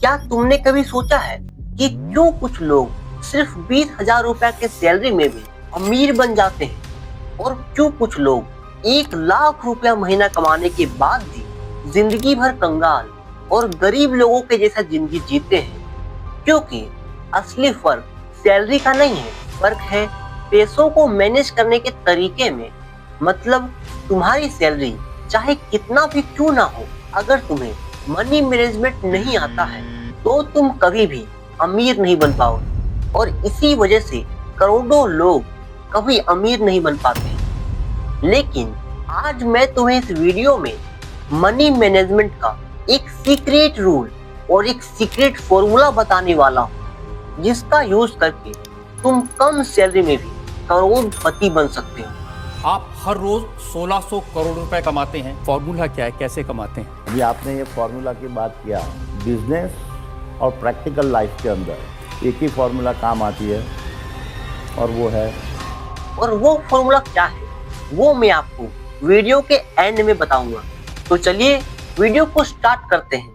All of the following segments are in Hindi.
क्या तुमने कभी सोचा है कि क्यों कुछ लोग सिर्फ 20,000 रुपए के सैलरी में भी अमीर बन जाते हैं और क्यों कुछ लोग 1 लाख रुपया महीना कमाने के बाद भी जिंदगी भर कंगाल और गरीब लोगों के जैसा जिंदगी जीते हैं? क्योंकि असली फर्क सैलरी का नहीं है, फर्क है पैसों को मैनेज करने के तरीके में। मतलब तुम्हारी सैलरी चाहे कितना भी क्यों ना हो, अगर तुम्हें मनी मैनेजमेंट नहीं आता है तो तुम कभी भी अमीर नहीं बन पाओगे। और इसी वजह से करोड़ों लोग कभी अमीर नहीं बन पाते। लेकिन आज मैं तुम्हें इस वीडियो में मनी मैनेजमेंट का एक सीक्रेट रूल और एक सीक्रेट फॉर्मूला बताने वाला हूँ, जिसका यूज करके तुम कम सैलरी में भी करोड़पति बन सकते हो। आप हर रोज 1600 करोड़ रुपए कमाते हैं। फॉर्मूला क्या है, कैसे कमाते हैं? अभी आपने ये फॉर्मूला की बात किया, बिजनेस और प्रैक्टिकल लाइफ के अंदर एक ही फॉर्मूला काम आती है और वो फॉर्मूला क्या है वो मैं आपको वीडियो के एंड में बताऊंगा। तो चलिए वीडियो को स्टार्ट करते हैं।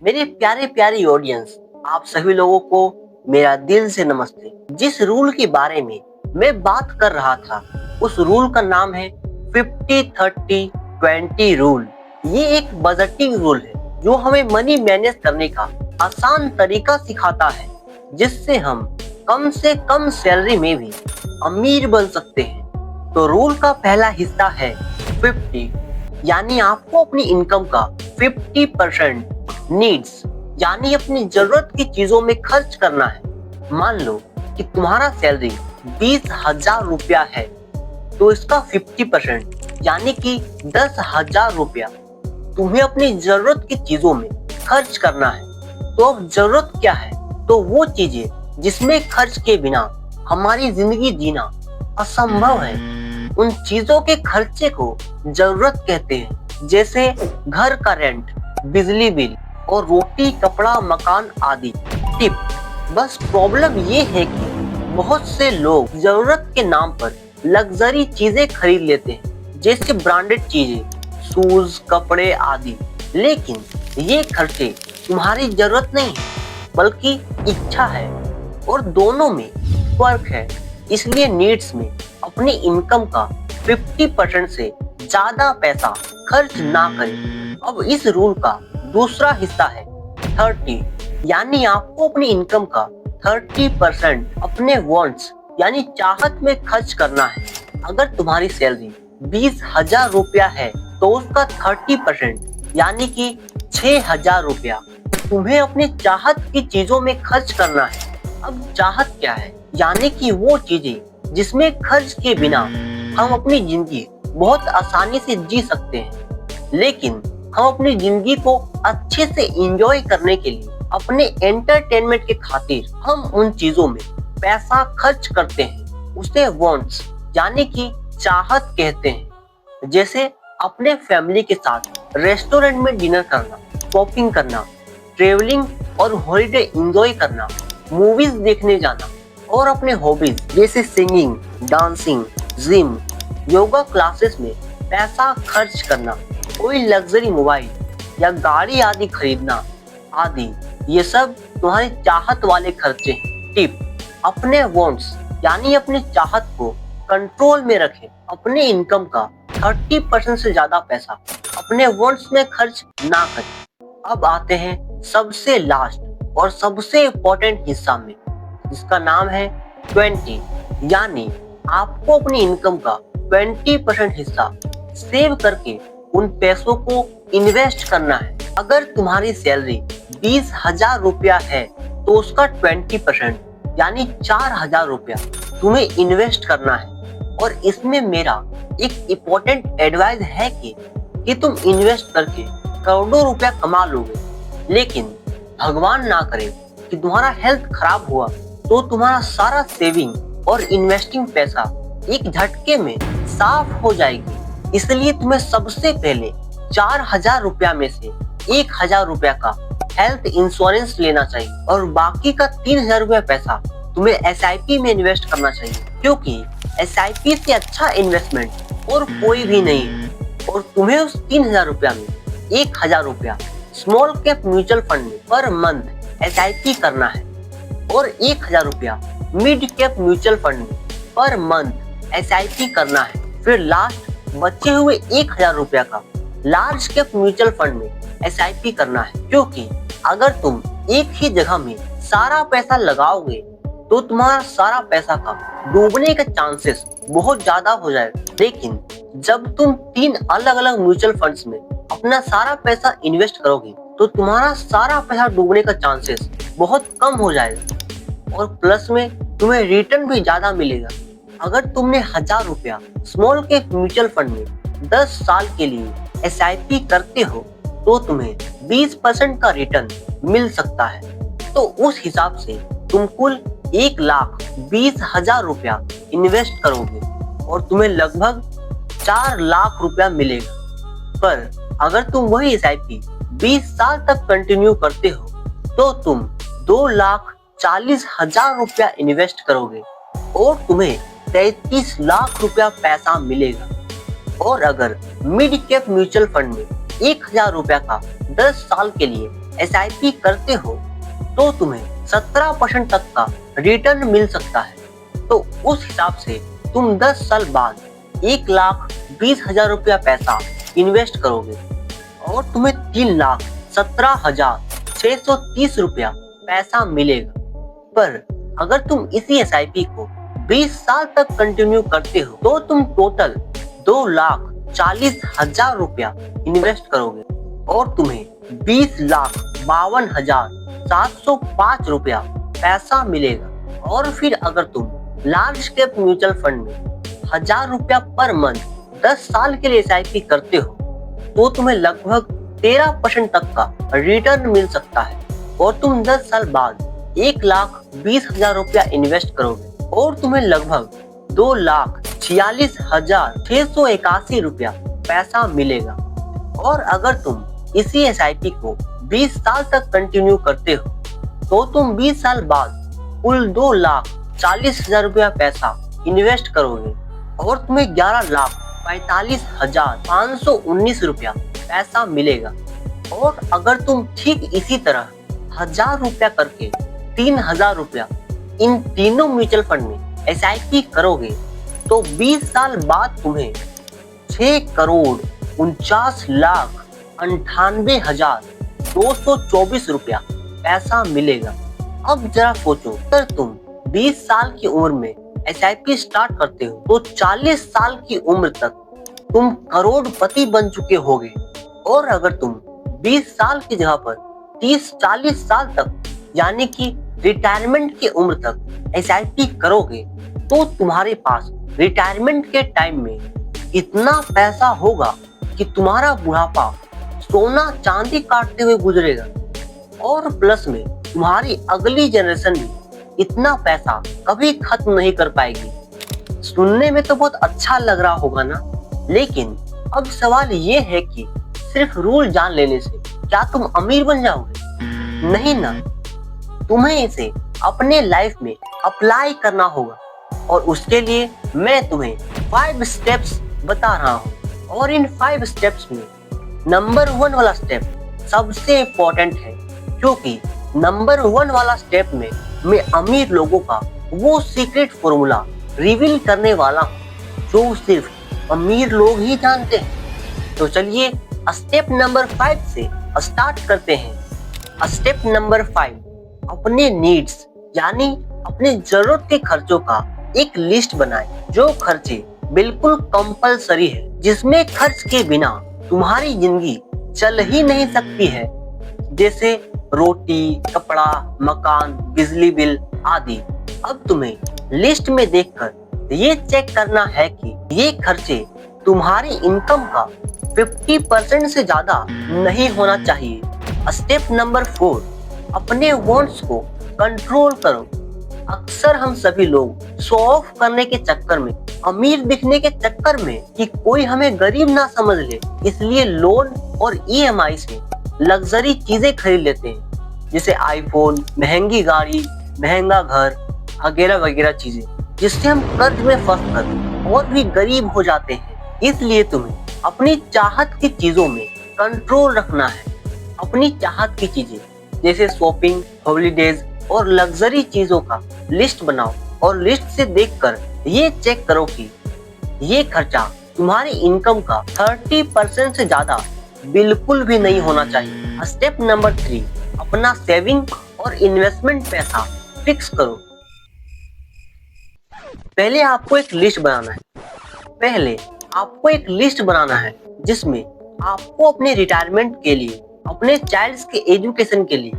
मेरे प्यारे प्यारी ऑडियंस, आप सभी लोगों को मेरा दिल से नमस्ते। जिस रूल के बारे में मैं बात कर रहा था उस रूल का नाम है 50-30-20 रूल। ये एक बजटिंग रूल है जो हमें मनी मैनेज करने का आसान तरीका सिखाता है, जिससे हम कम से कम सैलरी में भी अमीर बन सकते हैं। तो रूल का पहला हिस्सा है 50, यानी आपको अपनी इनकम का 50% नीड्स यानी अपनी जरूरत की चीजों में खर्च करना है। मान लो कि तुम्हारा सैलरी 20,000 रुपया है, तो इसका 50% यानी कि 10,000 रुपया तुम्हें अपनी जरूरत की चीजों में खर्च करना है। तो अब जरूरत क्या है? तो वो चीजें जिसमें खर्च के बिना हमारी जिंदगी जीना असंभव है। उन चीजों के खर्चे को जरूरत कहते हैं, जैसे घर का रेंट, बिजली बिल और रोटी, कपड़ा, मकान आदि। टिप: बस प्रॉब्लम ये है कि बहुत से लोग जरूरत के नाम पर लग्जरी चीजें खरीद लेते हैं, जैसे ब्रांडेड चीजें, शूज, कपड़े आदि। लेकिन ये खर्चे तुम्हारी जरूरत नहीं है, बल्कि इच्छा है, और दोनों में फर्क है। इसलिए नीड्स में अपनी इनकम का 50% से ज्यादा पैसा खर्च ना करें। अब इस रूल का दूसरा हिस्सा है 30, यानी आपको अपनी इनकम का 30% अपने वांट्स यानी चाहत में खर्च करना है। अगर तुम्हारी सैलरी 20,000 रुपया है तो उसका 30% यानी कि 6,000 रुपया तुम्हें अपने चाहत की चीजों में खर्च करना है। अब चाहत क्या है? यानी कि वो चीजें जिसमें खर्च के बिना हम अपनी जिंदगी बहुत आसानी से जी सकते हैं, लेकिन हम अपनी जिंदगी को अच्छे से एंजॉय करने के लिए अपने एंटरटेनमेंट के खातिर हम उन चीजों में पैसा खर्च करते हैं। उसे वांट्स यानी कि चाहत कहते हैं, जैसे अपने फैमिली के साथ रेस्टोरेंट में डिनर करना, शॉपिंग करना, ट्रेवलिंग और हॉलिडे एंजॉय करना, मूवीज देखने जाना, और अपने हॉबीज जैसे singing, dancing, gym, yoga classes में पैसा खर्च करना, कोई लग्जरी मोबाइल या गाड़ी आदि खरीदना आदि। ये सब तुम्हारी चाहत वाले खर्चे हैं। टिप: अपने वांट्स यानी अपने चाहत को कंट्रोल में रखें। अपने इनकम का 30% से ज्यादा पैसा अपने वांट्स में खर्च ना करें। अब आते हैं सबसे लास्ट और सबसे इम्पोर्टेंट हिस्सा में, जिसका नाम है 20, यानी आपको अपनी इनकम का 20% हिस्सा सेव करके उन पैसों को इन्वेस्ट करना है। अगर तुम्हारी सैलरी 20,000 रुपया है तो उसका 20% यानी 4,000 रुपया तुम्हें इन्वेस्ट करना है। और इसमें मेरा एक इम्पोर्टेंट एडवाइस है कि तुम इन्वेस्ट करके करोड़ों रुपया कमा लोगे, लेकिन भगवान ना करे कि तुम्हारा हेल्थ खराब हुआ तो तुम्हारा सारा सेविंग और इन्वेस्टिंग पैसा एक झटके में साफ हो जाएगी। इसलिए तुम्हें सबसे पहले 4,000 रुपया में से 1,000 रुपया का हेल्थ इंश्योरेंस लेना चाहिए, और बाकी का 3,000 रुपया पैसा तुम्हें SIP में इन्वेस्ट करना चाहिए, क्योंकि SIP से अच्छा इन्वेस्टमेंट और कोई भी नहीं है। और तुम्हें उस 3,000 रुपया में 1,000 रुपया स्मॉल कैप म्यूचुअल फंड में पर मंथ एसआईपी करना है और 1000 रुपया मिड कैप म्यूचुअल फंड में पर मंथ एसआईपी करना है। फिर लास्ट बचे हुए 1000 रुपया का लार्ज कैप म्यूचुअल फंड में एसआईपी करना है, क्योंकि अगर तुम एक ही जगह में सारा पैसा लगाओगे तो तुम्हारा सारा पैसा का डूबने के चांसेस बहुत ज्यादा हो जाएगा। लेकिन जब तुम 3 अलग अलग म्यूचुअल फंड्स में अपना सारा पैसा इन्वेस्ट करोगे तो तुम्हारा सारा पैसा डूबने का चांसेस बहुत कम हो जाएगा और प्लस में तुम्हें रिटर्न भी ज्यादा मिलेगा। अगर तुमने 1000 रुपया स्मॉल कैप म्यूचुअल फंड में 10 साल के लिए एसआईपी करते हो तो तुम्हें 20% का रिटर्न मिल सकता है। तो उस हिसाब से तुम कुल 1,20,000 रुपया इन्वेस्ट करोगे और तुम्हें लगभग 4 लाख रुपया मिलेगा। पर अगर तुम वही एसआईपी 20 साल तक कंटिन्यू करते हो तो तुम 2,40,000 रुपया इन्वेस्ट करोगे और तुम्हें 33 लाख रुपया पैसा मिलेगा। और अगर मिड कैप म्यूचुअल फंड में 1000 रुपया का 10 साल के लिए एसआईपी करते हो तो तुम्हें 17% तक का रिटर्न मिल सकता है। तो उस हिसाब से तुम 10 साल बाद 1,20,000 रुपया पैसा इन्वेस्ट करोगे और तुम्हें 3,17,630 रुपया पैसा मिलेगा। पर अगर तुम इसी एसआईपी को 20 साल तक कंटिन्यू करते हो तो तुम टोटल 2,40,000 रुपया इन्वेस्ट करोगे और तुम्हें 20,52,705 रुपया पैसा मिलेगा। और फिर अगर तुम लार्ज कैप म्यूचुअल फंड में 1000 रुपया पर मंथ 10 साल के लिए एसआईपी करते हो तो तुम्हें लगभग 13% तक का रिटर्न मिल सकता है और तुम 10 साल बाद 1,20,000 रुपया इन्वेस्ट करोगे और तुम्हें लगभग 2,46,681 रुपया पैसा मिलेगा। और अगर तुम इसी एसआईपी को 20 साल तक कंटिन्यू करते हो तो तुम 20 साल बाद कुल 2,40,000 रुपया पैसा इन्वेस्ट करोगे और तुम्हें 11,45,519 रुपया पैसा मिलेगा। और अगर तुम ठीक इसी तरह 1000 रुपया करके 3,000 रुपया इन तीनों म्यूचुअल फंड में एसआईपी करोगे तो 20 साल बाद तुम्हें 6,49,98,224 रुपया पैसा मिलेगा। अब जरा सोचो, अगर तुम 20 साल की उम्र में एसआईपी स्टार्ट करते हो तो 40 साल की उम्र तक तुम करोड़पति बन चुके होगे। और अगर तुम 20 साल की जगह पर 30-40 साल तक यानी कि रिटायरमेंट की उम्र तक एसआईपी करोगे तो तुम्हारे पास रिटायरमेंट के टाइम में इतना पैसा होगा कि तुम्हारा बुढ़ापा सोना चांदी काटते हुए गुजरेगा। और प्लस में तुम्हारी अगली जनरेशन भी इतना पैसा कभी खत्म नहीं कर पाएगी। सुनने में तो बहुत अच्छा लग रहा होगा ना, लेकिन अब सवाल ये है कि सिर्फ रूल जान लेने से क्या तुम अमीर बन जाओगे? नहीं ना, तुम्हें इसे अपने लाइफ में अप्लाई करना होगा और उसके लिए मैं तुम्हें 5 स्टेप्स बता रहा हूँ। और इन 5 स्टेप्स में नंबर 1 वाला स्टेप सबसे इम्पोर्टेंट है, क्योंकि नंबर 1 वाला स्टेप में मैं अमीर लोगों का वो सीक्रेट फॉर्मूला रिवील करने वाला हूँ जो सिर्फ अमीर लोग ही जानते हैं। तो चलिए स्टेप नंबर 5 से स्टार्ट करते हैं। स्टेप नंबर 5, अपने नीड्स यानी अपने जरूरत के खर्चों का एक लिस्ट बनाएं। जो खर्चे बिल्कुल कंपलसरी है, जिसमें खर्च के बिना तुम्हारी जिंदगी चल ही नहीं सकती है, जैसे रोटी, कपड़ा, मकान, बिजली बिल आदि। अब तुम्हें लिस्ट में देखकर ये चेक करना है कि ये खर्चे तुम्हारी इनकम का 50% से ज्यादा नहीं होना चाहिए। स्टेप नंबर 4, अपने वांट्स को कंट्रोल करो। अक्सर हम सभी लोग शो ऑफ करने के चक्कर में, अमीर दिखने के चक्कर में कि कोई हमें गरीब ना समझ ले, इसलिए लोन और ईएमआई से लग्जरी चीजें खरीद लेते हैं, जैसे आईफोन, महंगी गाड़ी, महंगा घर वगैरह वगैरह चीजें, जिससे हम कर्ज में फंसकर और भी गरीब हो जाते हैं। इसलिए तुम्हें अपनी चाहत की चीजों में कंट्रोल रखना है। अपनी चाहत की चीजें जैसे शॉपिंग, हॉलीडेज और लग्जरी चीजों का लिस्ट बनाओ और लिस्ट से देखकर ये चेक करो कि ये खर्चा तुम्हारी इनकम का 30% से ज्यादा बिल्कुल भी नहीं होना चाहिए। स्टेप नंबर 3, अपना सेविंग और इन्वेस्टमेंट पैसा फिक्स करो। पहले आपको एक लिस्ट बनाना है जिसमें आपको अपने रिटायरमेंट के लिए, अपने चाइल्ड्स के एजुकेशन के लिए,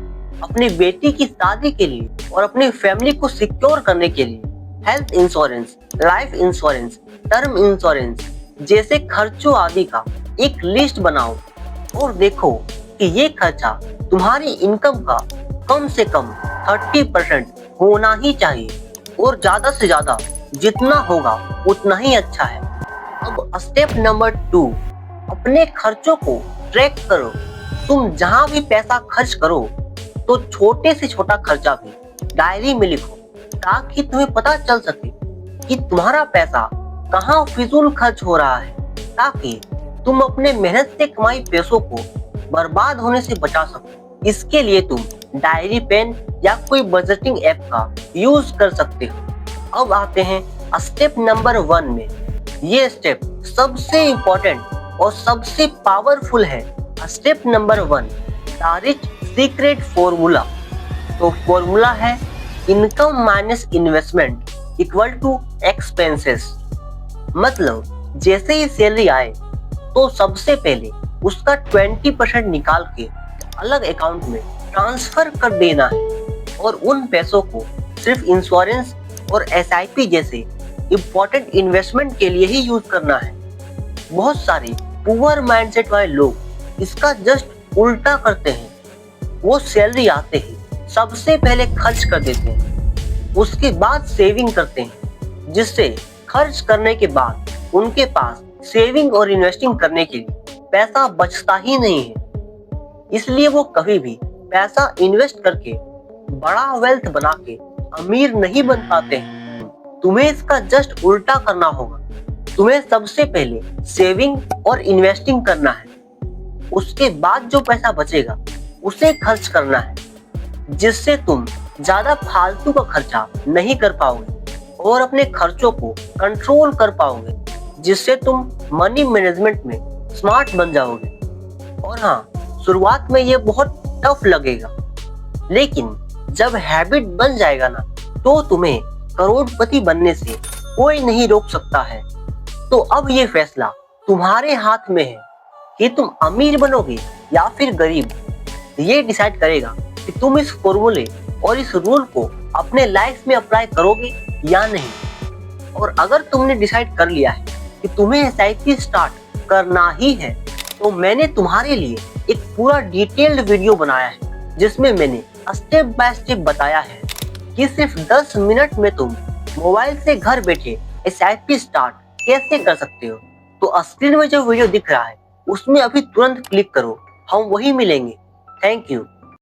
अपनी बेटी की शादी के लिए और अपनी फैमिली को सिक्योर करने के लिए health insurance, life insurance, term insurance जैसे खर्चों आदि का एक लिस्ट बनाओ और देखो कि ये खर्चा तुम्हारी इनकम का कम से कम 30% होना ही चाहिए और ज्यादा से ज्यादा जितना होगा उतना ही अच्छा है। अब स्टेप नंबर 2, अपने खर्चों को ट्रैक करो। तुम जहां भी पैसा खर्च करो तो छोटे से छोटा खर्चा भी डायरी में लिखो ताकि तुम्हें पता चल सके कि तुम्हारा पैसा कहाँ फिजूल खर्च हो रहा है, ताकि तुम अपने मेहनत से कमाई पैसों को बर्बाद होने से बचा सको। इसके लिए तुम डायरी पेन या कोई बजटिंग ऐप का यूज कर सकते हो। अब आते हैं स्टेप नंबर 1 में। ये स्टेप सबसे इम्पोर्टेंट और सबसे पावरफुल है। Step number 1, the rich secret formula. तो फॉर्मूला है income minus investment equal to expenses. मतलब जैसे ही सैलरी आए तो सबसे पहले उसका 20% निकाल के अलग अकाउंट में ट्रांसफर कर देना है और उन पैसों को सिर्फ इंश्योरेंस और SIP जैसे इम्पोर्टेंट इन्वेस्टमेंट के लिए ही यूज करना है। बहुत सारे पुअर माइंडसेट वाले लोग इसका जस्ट उल्टा करते हैं। वो सैलरी आते ही सबसे पहले खर्च कर देते हैं, उसके बाद सेविंग करते हैं, जिससे खर्च करने के बाद उनके पास सेविंग और इन्वेस्टिंग करने के लिए पैसा बचता ही नहीं है। इसलिए वो कभी भी पैसा इन्वेस्ट करके बड़ा वेल्थ बना के अमीर नहीं बन पाते हैं। तुम्हें इसका जस्ट उल्टा करना होगा। तुम्हें सबसे पहले सेविंग और इन्वेस्टिंग करना है, उसके बाद जो पैसा बचेगा उसे खर्च करना है, जिससे तुम ज्यादा फालतू का खर्चा नहीं कर पाओगे और अपने खर्चों को कंट्रोल कर पाओगे, जिससे तुम मनी मैनेजमेंट में स्मार्ट बन जाओगे। और हाँ, शुरुआत में ये बहुत टफ लगेगा, लेकिन जब हैबिट बन जाएगा ना तो तुम्हें करोड़पति बनने से कोई नहीं रोक सकता है। तो अब ये फैसला तुम्हारे हाथ में है कि तुम अमीर बनोगे या फिर गरीब। ये डिसाइड करेगा कि तुम इस फॉर्मूले और इस रूल को अपने लाइफ में अप्लाई करोगे या नहीं। और अगर तुमने डिसाइड कर लिया है कि तुम्हें SIP स्टार्ट करना ही है, तो मैंने तुम्हारे लिए एक पूरा डिटेल्ड वीडियो बनाया है जिसमें मैंने स्टेप बाय स्टेप बताया है कि सिर्फ 10 मिनट में तुम मोबाइल से घर बैठे SIP स्टार्ट कैसे कर सकते हो। तो स्क्रीन में जो वीडियो दिख रहा है उसमें अभी तुरंत क्लिक करो, हम वही मिलेंगे। Thank you.